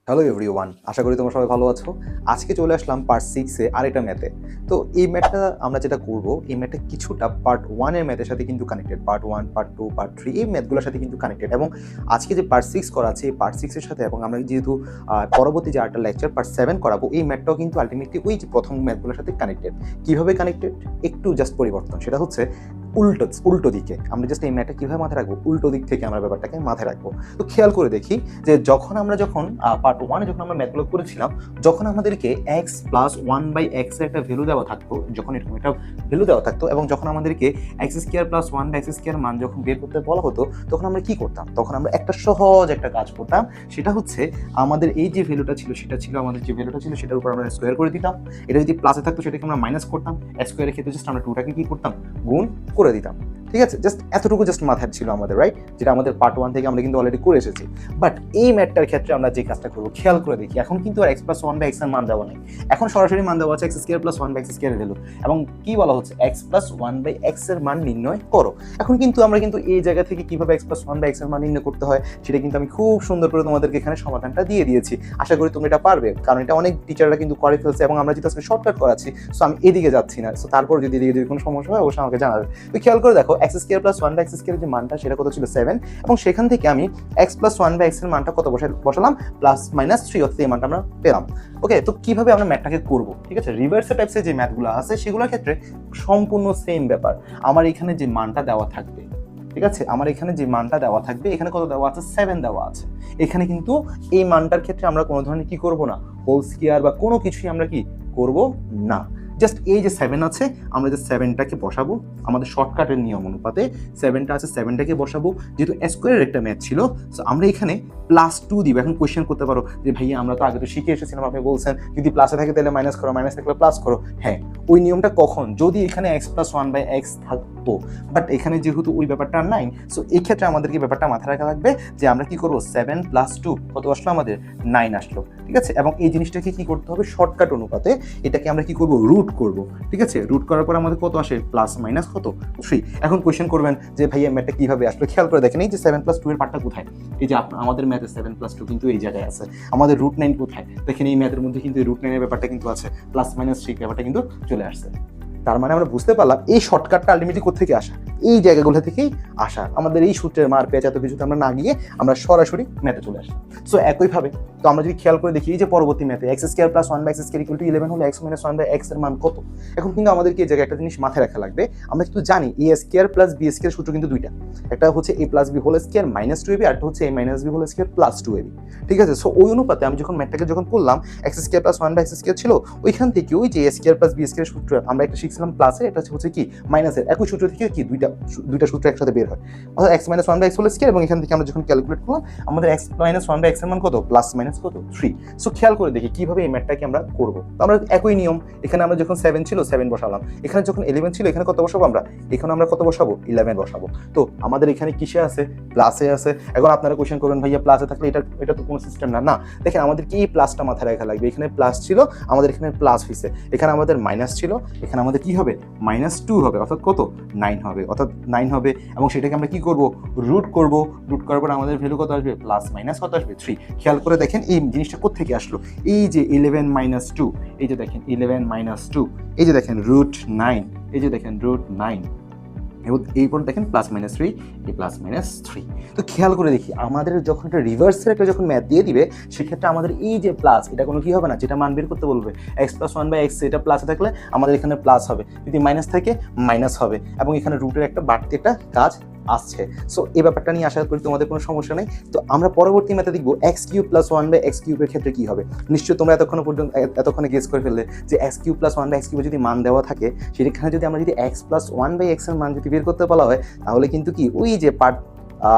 Hello everyone, আশা করি তোমরা সবাই ভালো আছো। আজকে চলে আসলাম পার্ট 6-এ আরেকটা ম্যাথে। তো এই ম্যাথটা আমরা যেটা করব, এই ম্যাথটা কিছুটা পার্ট 1 এর ম্যাথের সাথে কিন্তু কানেক্টেড। পার্ট 1, পার্ট 2, পার্ট 3 এই ম্যাথগুলোর সাথে কিন্তু কানেক্টেড এবং আজকে যে পার্ট 6 করা আছে, এই পার্ট 6 এর সাথে এবং আমরা যেহেতু পরবর্তী যে আরেকটা লেকচার পার্ট 7 করাবো, এই ম্যাথটাও কিন্তু আল্টিমেটলি ওই যে প্রথম ম্যাথগুলোর সাথে কানেক্টেড। কিভাবে কানেক্টেড? একটু জাস্ট পরিবর্তন, সেটা হচ্ছে উল্টো দিকে। আমরা জাস্ট এই ম্যাথটা কিভাবে মাথায় রাখবো, উল্টো দিক থেকে আমরা ব্যাপারটাকে মাথায় রাখবো। তো খেয়াল করে দেখি যে যখন পার্ট 1 এ যখন আমরা ম্যাথগুলো করেছিলাম, যখন আমাদেরকে x প্লাস 1/x এর একটা ভ্যালু দেওয়া থাকতো, যখন এরকম একটা ভ্যালু দেওয়া থাকতো এবং যখন আমাদেরকে x square plus 1/x square মান যখন বের করতে বলা হতো, তখন আমরা কি করতাম? তখন আমরা একটা সহজ একটা কাজ করতাম, সেটা হচ্ছে আমাদের এই যে ভ্যালুটা ছিল, আমাদের যে ভ্যালুটা ছিল সেটার উপর আমরা স্কয়ার করে দিতাম। এটা যদি প্লাসে থাকতো সেটাকে আমরা মাইনাস করতাম, স্কয়ারের ক্ষেত্রে জাস্ট আমরা 2টাকে কি করতাম? গুণ করে দিতাম। ঠিক আছে, জাস্ট এতটুকু জাস্ট মাথায় ছিল আমাদের, রাইট? যেটা আমাদের পার্ট 1 থেকে আমরা কিন্তু অলরেডি করে এসেছি। বাট এই ম্যাথটার ক্ষেত্রে আমরা যে কাজটা করবো, খেয়াল করে দেখি, এখন কিন্তু আর x প্লাস 1/x এর মান দেওয়া নেই। এখন সরাসরি মান দেওয়া আছে x square plus 1/x square value, এবং কি বলা হচ্ছে x প্লাস 1/x এর মান নির্ণয় করো। এখন কিন্তু আমরা কিন্তু এই জায়গা থেকে কিভাবে x প্লাস 1/x এর মান নির্ণয় করতে হয় সেটা কিন্তু আমি খুব সুন্দর করে তোমাদেরকে এখানে সমাধানটা দিয়ে দিয়েছি। আশা করি তোমরা এটা পারবে, কারণ এটা অনেক টিচাররা কিন্তু করে ফেলছে এবং আমরা যেটা শর্টকাট করাচ্ছি। সো আমি এদিকে যাচ্ছি না। সো তারপর যদি এদিকে যদি কোনো সমস্যা হয় অবশ্যই আমাকে জানাবে। তো খেয়াল করে দেখো, x স্কয়ার প্লাস 1/x স্কয়ারের যে মানটা সেটা কত ছিল? 7, এবং সেখান থেকে আমি x প্লাস 1/x এর মানটা কত বসালাম? প্লাস মাইনাস 3, অর্থাৎ এই মানটা আমরা পেলাম। ওকে, তো কিভাবে আমরা ম্যাথটাকে করব? ঠিক আছে, রিভার্স টাইপসের যে ম্যাথগুলো আছে সেগুলোর ক্ষেত্রে সম্পূর্ণ সেম ব্যাপার। আমার এখানে যে মানটা দেওয়া থাকবে, ঠিক আছে, আমার এখানে যে মানটা দেওয়া থাকবে, এখানে কত দেওয়া আছে? 7 দেওয়া আছে। এখানে কিন্তু এই মানটার ক্ষেত্রে আমরা কোনো ধরনের কি করব না, হোল স্কয়ার বা কোনো কিছুই আমরা কি করব না। জাস্ট এই যে 7 আছে, আমরা যে 7টাকে বসাবো আমাদের শর্টকাটের নিয়ম অনুপাতে। 7টা আছে, 7টাকে বসাবো। যেহেতু স্কয়ারের একটা ম্যাথ ছিল, সো আমরা এখানে +2 দিব। এখন কোয়েশ্চেন করতে পারো যে ভাইয়া আমরা তো আগে তো শিখে এসেছিলাম, আপনি বলছেন যদি প্লাসে থাকে তাহলে মাইনাস করো, মাইনাস থাকলে প্লাস করো। হ্যাঁ, ওই নিয়মটা কখন? যদি এখানে x প্লাস 1/x থাকতো, বাট এখানে যেহেতু ওই ব্যাপারটা নাই, সো এই ক্ষেত্রে আমাদেরকে ব্যাপারটা মাথায় রাখা লাগবে যে আমরা কি করবো, 7 + 2 কত আসলো? আমাদের 9 আসলো। ঠিক আছে, এবং এই জিনিসটাকে কি করতে হবে? শর্টকাট অনুপাতে এটাকে আমরা কি করব? রুট করব। ঠিক আছে, রুট করার পর আমাদের কত আসে? প্লাস মাইনাস কত? 3। এখন কোয়েশ্চেন করবেন যে ভাইয়া ম্যাথটা কিভাবে আসলো? খেয়াল করে দেখেন, এই যে 7 + 2 এর পার্টটা কোথায়? এই যে আমাদের ম্যাথে 7 + 2 কিন্তু এই জায়গায় আছে। আমাদের √9 কোথায়? দেখেন এই ম্যাথের মধ্যে কিন্তু √9 এর ব্যাপারটা কিন্তু আছে, প্লাস মাইনাস 3 ব্যাপারটা কিন্তু চলে আসছে। তার মানে আমরা বুঝতে পারলাম এই শর্টকাটটা আলটিমেটলি কোত্থেকে আসা, এই জায়গাগুলো থেকেই আসা। আমাদের এই সূত্রের মার পেঁচ এত কিছুতে আমরা না গিয়ে আমরা সরাসরি ম্যাথে চলে আসলাম। সো একইভাবে তো আমরা যদি খেয়াল করে দেখি, এই যে পরবর্তী ম্যাথে x square plus 1/x square equal to 11 হলে x মাইনাস 1/x এর মান কত? এখন কিন্তু আমাদেরকে এই জায়গায় একটা জিনিস মাথায় রাখা লাগবে। আমরা কিন্তু জানি a square plus b square সূত্র কিন্তু দুইটা। একটা হচ্ছে a plus b whole square minus 2ab, আর একটা হচ্ছে a minus b whole square plus 2ab। ঠিক আছে, সো ওই অনুপাতে আমি যখন ম্যাথটাকে যখন করলাম, x square plus 1/x square ছিল, ওইখান থেকে ওই যে a square plus b square সূত্র আমরা একটা শিখছিলাম প্লাসের, এটা হচ্ছে কি মাইনাসের। একই সূত্র থেকে কি দুইটা সূত্র একসাথে বের হয়, অর্থাৎ x minus 1/x whole square, এবং এখান থেকে আমরা যখন ক্যালকুলেট করলাম আমাদের x মাইনাস 1/x এর মান কত? প্লাস মাইনাস কত? 3। সো খেয়াল করে দেখি কিভাবে এই ম্যাথটাকে আমরা করব। তো আমরা একই নিয়ম, এখানে আমরা যখন 7 ছিল 7 বসালাম, এখানে যখন 11 ছিল এখানে কত বসাবো? আমরা এখানে আমরা কত বসাবো? 11 বসাবো। তো আমাদের এখানে কিসে আছে? প্লাসে আছে। এখন আপনারা কোশ্চেন করবেন ভাইয়া প্লাসে থাকলে এটা তো কোনো সিস্টেম না। না, দেখেন আমাদের কি এই প্লাসটা মাথায় রাখা লাগবে। এখানে প্লাস ছিল, আমাদের এখানে প্লাস হইছে। এখানে আমাদের মাইনাস ছিল, এখানে আমাদের কি হবে? -2 হবে, অর্থাৎ কত? 9 হবে, অর্থাৎ 9 হবে। এবং সেটাকে আমরা কি করব? রুট করব। রুট করার পর আমাদের ভ্যালু কত আসবে? প্লাস মাইনাস কত আসবে? 3। খেয়াল করে দেখেন এই জিনিসটা কোত্থেকে আসলো। এই যে 11 - 2, এই যে দেখেন 11 - 2, এই যে দেখেন √9, এই যে দেখেন √9, এবং এরপর দেখেন প্লাস মাইনাস 3, এই প্লাস মাইনাস 3। তো খেয়াল করে দেখি আমাদের যখন একটা রিভার্সের একটা যখন ম্যাথ দিয়ে দিবে, সেক্ষেত্রে আমাদের এই যে প্লাস, এটা কোনো কি হবে না, যেটা মান বের করতে বলবে x প্লাস 1/x, এটা প্লাসে থাকলে আমাদের এখানে প্লাস হবে, যদি মাইনাস থাকে মাইনাস হবে, এবং এখানে রুটের একটা বাড়তি একটা কাজ আসছে। সো এই ব্যাপারটা নিয়ে আশা করি তোমাদের কোনো সমস্যা নেই। তো আমরা পরবর্তী ম্যাথে দেখবো x³ + 1/x³ এর ক্ষেত্রে কি হবে। নিশ্চয়ই তোমরা এতক্ষণে গেস করে ফেললে যে x³ + 1/x³ যদি মান দেওয়া থাকে, সেখানে যদি আমরা x + 1/x এর মান যদি বের করতে বলা হয়, তাহলে কিন্তু কি ওই যে পার্ট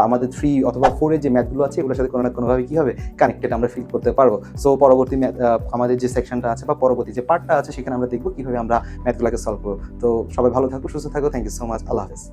আমাদের 3 অথবা 4 এর যে ম্যাথগুলো আছে এগুলোর সাথে কোনো না কোনোভাবে কি হবে? কানেক্টেড আমরা ফিল করতে পারবো। সো পরবর্তী আমাদের যে সেকশনটা আছে বা পরবর্তী যে পার্টটা আছে সেখানে আমরা দেখবো কিভাবে আমরা ম্যাথগুলোকে সলভ করবো। তো সবাই ভালো থাকো, সুস্থ থাকো। Thank you so much. আল্লাহ হাফেজ।